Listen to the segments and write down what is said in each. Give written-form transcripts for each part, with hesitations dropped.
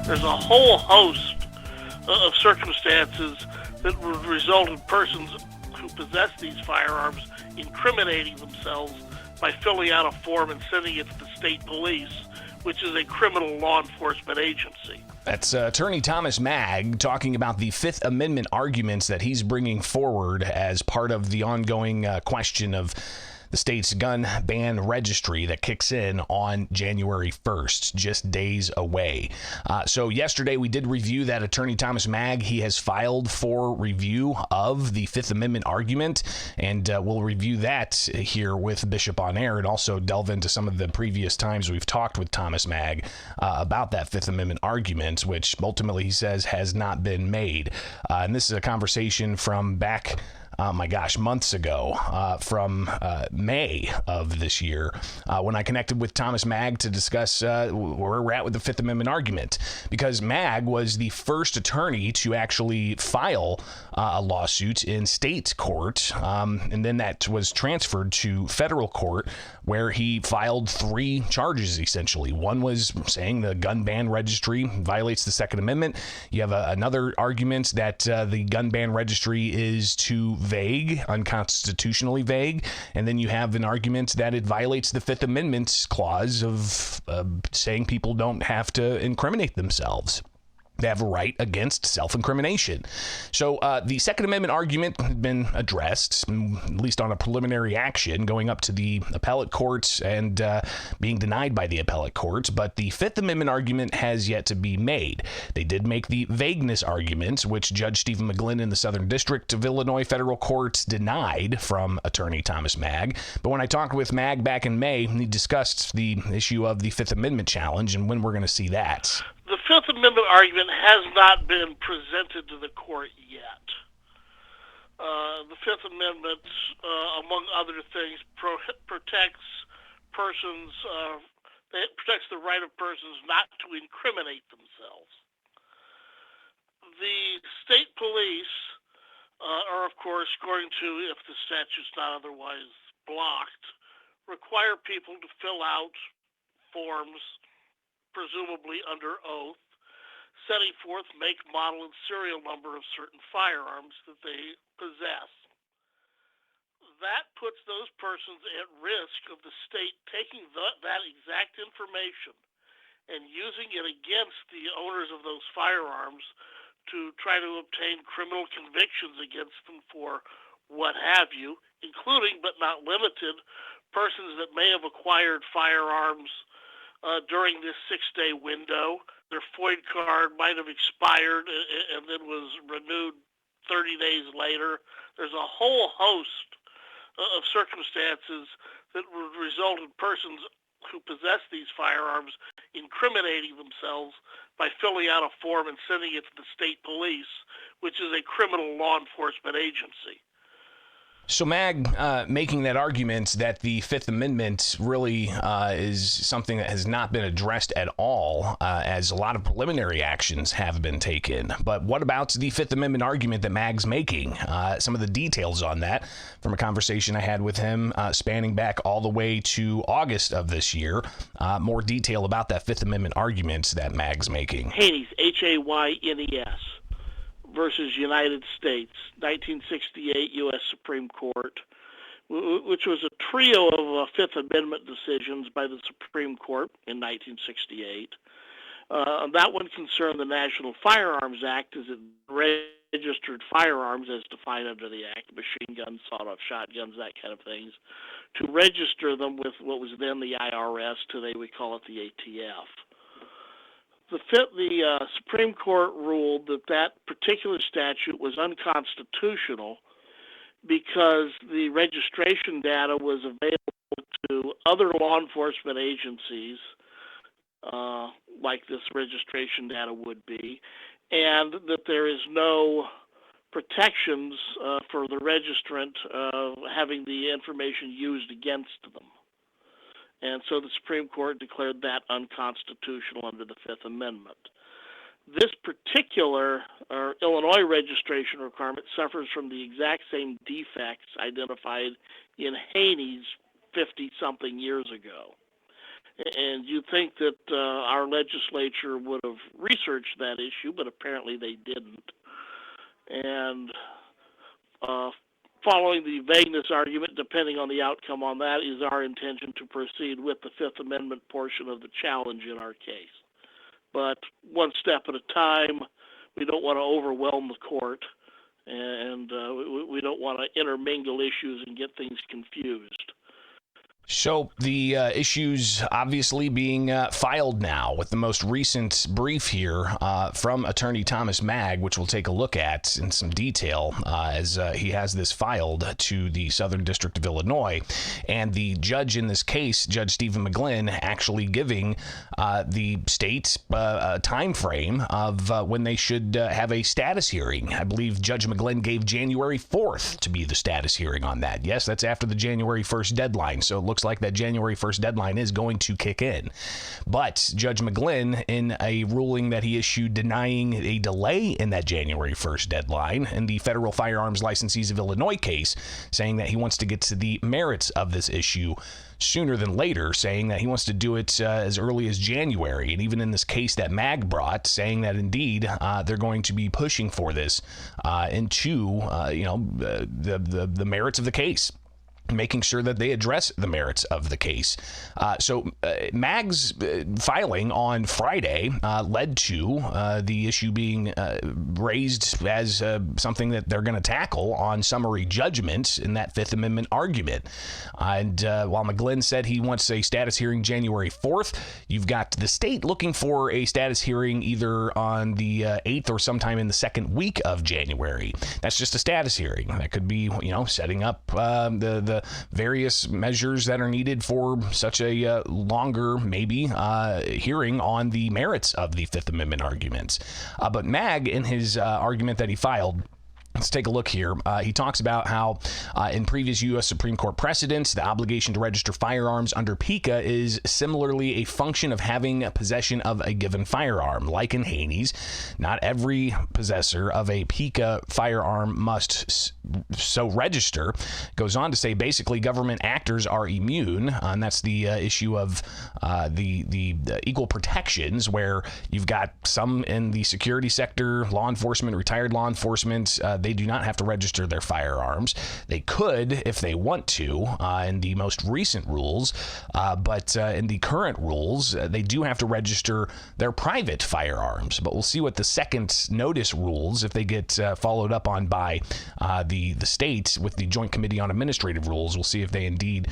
there's a whole host of circumstances that would result in persons who possess these firearms incriminating themselves by filling out a form and sending it to the state police, which is a criminal law enforcement agency. That's Attorney Thomas Maag talking about the Fifth Amendment arguments that he's bringing forward as part of the ongoing question of the state's gun ban registry that kicks in on January 1st, just days away. So yesterday we did review that Attorney Thomas Maag. He has filed for review of the Fifth Amendment argument, and we'll review that here with Bishop on Air and also delve into some of the previous times we've talked with Thomas Maag about that Fifth Amendment argument, which ultimately he says has not been made. And this is a conversation from back months ago, from May of this year, when I connected with Thomas Maag to discuss where we're at with the Fifth Amendment argument, because Maag was the first attorney to actually file a lawsuit in state court, and then that was transferred to federal court, where he filed 3 charges, essentially. One was saying the gun ban registry violates the Second Amendment. You have another argument that the gun ban registry is too vague, unconstitutionally vague, and then you have an argument that it violates the Fifth Amendment clause of saying people don't have to incriminate themselves. They have a right against self-incrimination. So the Second Amendment argument had been addressed, at least on a preliminary action, going up to the appellate courts and being denied by the appellate courts. But the Fifth Amendment argument has yet to be made. They did make the vagueness argument, which Judge Stephen McGlynn in the Southern District of Illinois Federal Court denied from Attorney Thomas Maag. But when I talked with Maag back in May, he discussed the issue of the Fifth Amendment challenge and when we're going to see that. The Fifth Amendment argument has not been presented to the court yet. The Fifth Amendment, among other things, protects persons. It protects the right of persons not to incriminate themselves. The state police are, of course, going to, if the statute's not otherwise blocked, require people to fill out forms, presumably under oath, setting forth make, model, and serial number of certain firearms that they possess. That puts those persons at risk of the state taking that exact information and using it against the owners of those firearms to try to obtain criminal convictions against them for what have you, including but not limited persons that may have acquired firearms during this 6-day window. Their FOID card might have expired and then was renewed 30 days later. There's a whole host of circumstances that would result in persons who possess these firearms incriminating themselves by filling out a form and sending it to the state police, which is a criminal law enforcement agency. So Maag making that argument that the Fifth Amendment really is something that has not been addressed at all, as a lot of preliminary actions have been taken. But what about the Fifth Amendment argument that Maag's making? Some of the details on that from a conversation I had with him spanning back all the way to August of this year. More detail about that Fifth Amendment argument that Maag's making. Haynes, Haynes versus United States, 1968 U.S. Supreme Court, which was a trio of Fifth Amendment decisions by the Supreme Court in 1968. That one concerned the National Firearms Act as it registered firearms as defined under the Act, machine guns, sawed-off shotguns, that kind of things, to register them with what was then the IRS, today we call it the ATF. The Supreme Court ruled that that particular statute was unconstitutional because the registration data was available to other law enforcement agencies, like this registration data would be, and that there is no protections for the registrant having the information used against them. And so the Supreme Court declared that unconstitutional under the Fifth Amendment. This particular Illinois registration requirement suffers from the exact same defects identified in Haynes 50-something years ago. And you'd think that our legislature would have researched that issue, but apparently they didn't. And following the vagueness argument, depending on the outcome on that, is our intention to proceed with the Fifth Amendment portion of the challenge in our case. But one step at a time. We don't want to overwhelm the court, and we don't want to intermingle issues and get things confused. So the issues obviously being filed now with the most recent brief here from attorney Thomas Maag, which we'll take a look at in some detail as he has this filed to the Southern District of Illinois. And the judge in this case, Judge Stephen McGlynn, actually giving the state a time frame of when they should have a status hearing. I believe Judge McGlynn gave January 4th to be the status hearing on that. Yes, that's after the January 1st deadline. So it looks like that January 1st deadline is going to kick in. But Judge McGlynn, in a ruling that he issued denying a delay in that January 1st deadline in the Federal Firearms Licensees of Illinois case, saying that he wants to get to the merits of this issue sooner than later, saying that he wants to do it as early as January. And even in this case that Maag brought, saying that indeed they're going to be pushing for this into the merits of the case, making sure that they address the merits of the case. So Maag's filing on Friday led to the issue being raised as something that they're going to tackle on summary judgment in that Fifth Amendment argument. And while McGlynn said he wants a status hearing January 4th, you've got the state looking for a status hearing either on the 8th or sometime in the second week of January. That's just a status hearing. That could be, setting up the various measures that are needed for such a longer, maybe, hearing on the merits of the Fifth Amendment arguments. But Maag, in his argument that he filed, let's take a look here. He talks about how in previous U.S. Supreme Court precedents, the obligation to register firearms under PICA is similarly a function of having possession of a given firearm. Like in Haney's, not every possessor of a PICA firearm must so register. Goes on to say basically government actors are immune, and that's the issue of the equal protections, where you've got some in the security sector, law enforcement, retired law enforcement. They do not have to register their firearms. They could if they want to in the most recent rules, but in the current rules, they do have to register their private firearms. But we'll see what the second notice rules, if they get followed up on by the state with the Joint Committee on Administrative Rules, we'll see if they indeed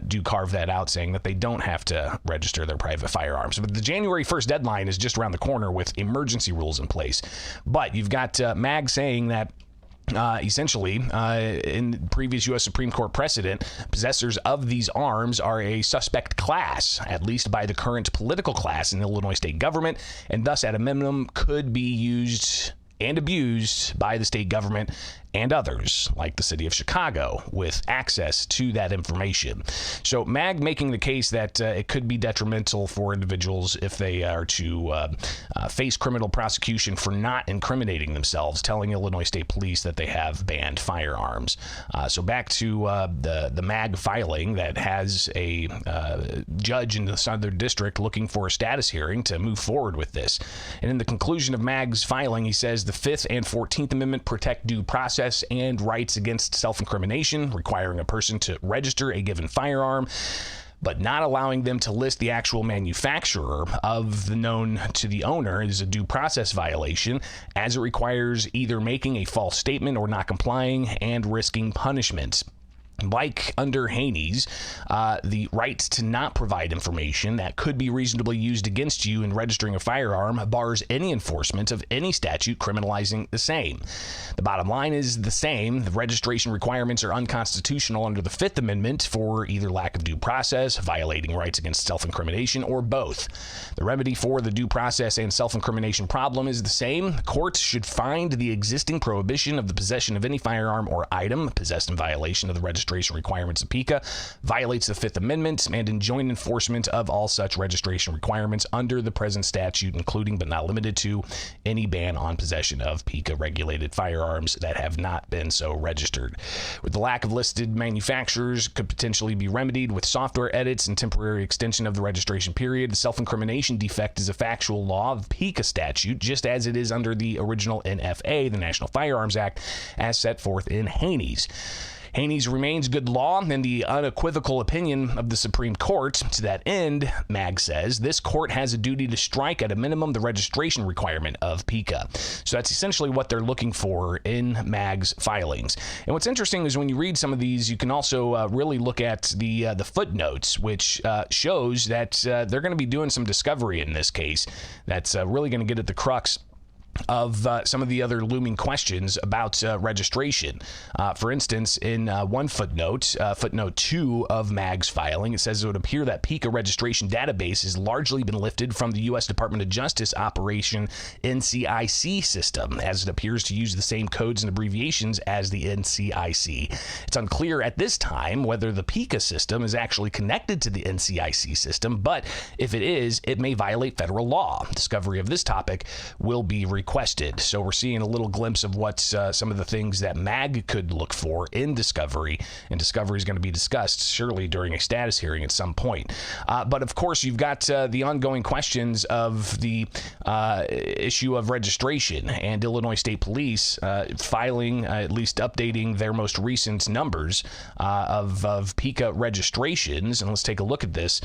do carve that out, saying that they don't have to register their private firearms. But the January 1st deadline is just around the corner with emergency rules in place. But you've got Maag saying that essentially, in previous U.S. Supreme Court precedent, possessors of these arms are a suspect class, at least by the current political class in the Illinois state government, and thus, at a minimum, could be used and abused by the state government and others, like the city of Chicago, with access to that information. So Maag making the case that it could be detrimental for individuals if they are to face criminal prosecution for not incriminating themselves, telling Illinois State Police that they have banned firearms. So back to the Maag filing that has a judge in the Southern District looking for a status hearing to move forward with this. And in the conclusion of Maag's filing, he says the 5th and 14th Amendment protect due process and rights against self-incrimination, requiring a person to register a given firearm, but not allowing them to list the actual manufacturer of the known to the owner is a due process violation, as it requires either making a false statement or not complying and risking punishment. Like under Haney's, the right to not provide information that could be reasonably used against you in registering a firearm bars any enforcement of any statute criminalizing the same. The bottom line is the same. The registration requirements are unconstitutional under the Fifth Amendment for either lack of due process, violating rights against self-incrimination, or both. The remedy for the due process and self-incrimination problem is the same. Courts should find the existing prohibition of the possession of any firearm or item possessed in violation of the registration registration requirements of PICA, violates the Fifth Amendment, and enjoin enforcement of all such registration requirements under the present statute, including but not limited to any ban on possession of PICA-regulated firearms that have not been so registered. With the lack of listed manufacturers could potentially be remedied with software edits and temporary extension of the registration period. The self-incrimination defect is a factual law of PICA statute, just as it is under the original NFA, the National Firearms Act, as set forth in Haney's. Haney's remains good law and the unequivocal opinion of the Supreme Court. To that end, Maag says, this court has a duty to strike at a minimum the registration requirement of PICA. So that's essentially what they're looking for in Maag's filings. And what's interesting is when you read some of these, you can also really look at the footnotes, which shows that they're going to be doing some discovery in this case that's really going to get at the crux of some of the other looming questions about registration. For instance, in one footnote, footnote 2 of Maag's filing, it says it would appear that PICA registration database has largely been lifted from the U.S. Department of Justice Operation NCIC system, as it appears to use the same codes and abbreviations as the NCIC. It's unclear at this time whether the PICA system is actually connected to the NCIC system, but if it is, it may violate federal law. Discovery of this topic will be requested. So we're seeing a little glimpse of what some of the things that Maag could look for in discovery, and discovery is going to be discussed surely during a status hearing at some point. But of course, you've got the ongoing questions of the issue of registration, and Illinois State Police filing, at least updating their most recent numbers of PICA registrations. And let's take a look at this.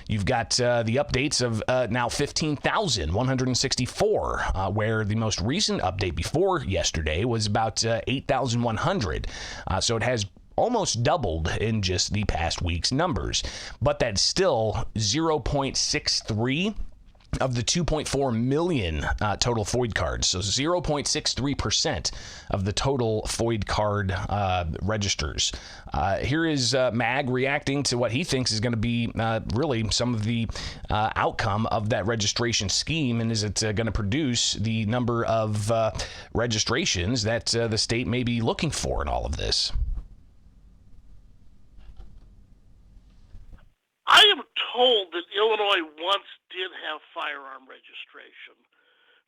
You've got the updates of now 15,164, where the most recent update before yesterday was about 8,100. So it has almost doubled in just the past week's numbers. But that's still 0.63 of the 2.4 million total FOID cards. So 0.63% of the total FOID card registers. Here is Maag reacting to what he thinks is going to be really some of the outcome of that registration scheme, and is it going to produce the number of registrations that the state may be looking for in all of this? I am told that Illinois once did have firearm registration,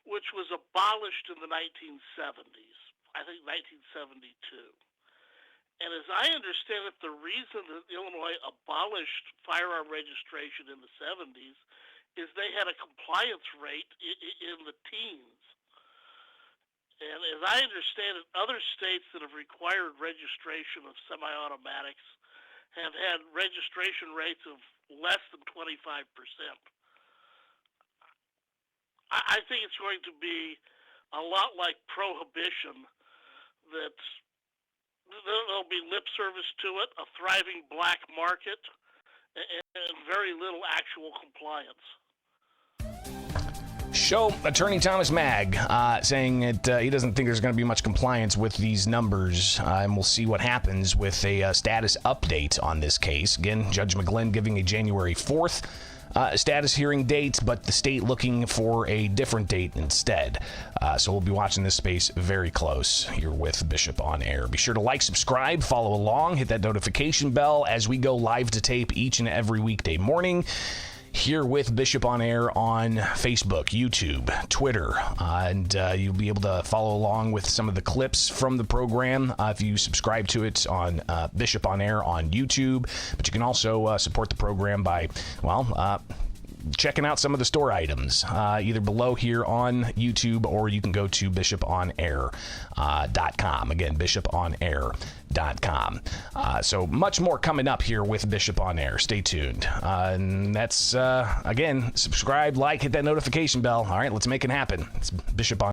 which was abolished in the 1970s, I think 1972. And as I understand it, the reason that Illinois abolished firearm registration in the 70s is they had a compliance rate in the teens. And as I understand it, other states that have required registration of semi-automatics have had registration rates of less than 25%. I think it's going to be a lot like prohibition, that there'll be lip service to it, a thriving black market, and very little actual compliance. Show attorney Thomas Maag saying that he doesn't think there's going to be much compliance with these numbers, and we'll see what happens with a status update on this case. Again, Judge McGlynn giving a January 4th status hearing date, but the state looking for a different date instead. So we'll be watching this space very close here with Bishop on Air. Be sure to like, subscribe, follow along, hit that notification bell as we go live to tape each and every weekday morning here with Bishop on Air on Facebook, YouTube, Twitter, and you'll be able to follow along with some of the clips from the program if you subscribe to it on Bishop on Air on YouTube. But you can also support the program by, checking out some of the store items either below here on YouTube, or you can go to bishoponair.com. Again, bishoponair.com. So much more coming up here with Bishop on Air. Stay tuned. And that's, again, subscribe, like, hit that notification bell. All right, let's make it happen. It's Bishop on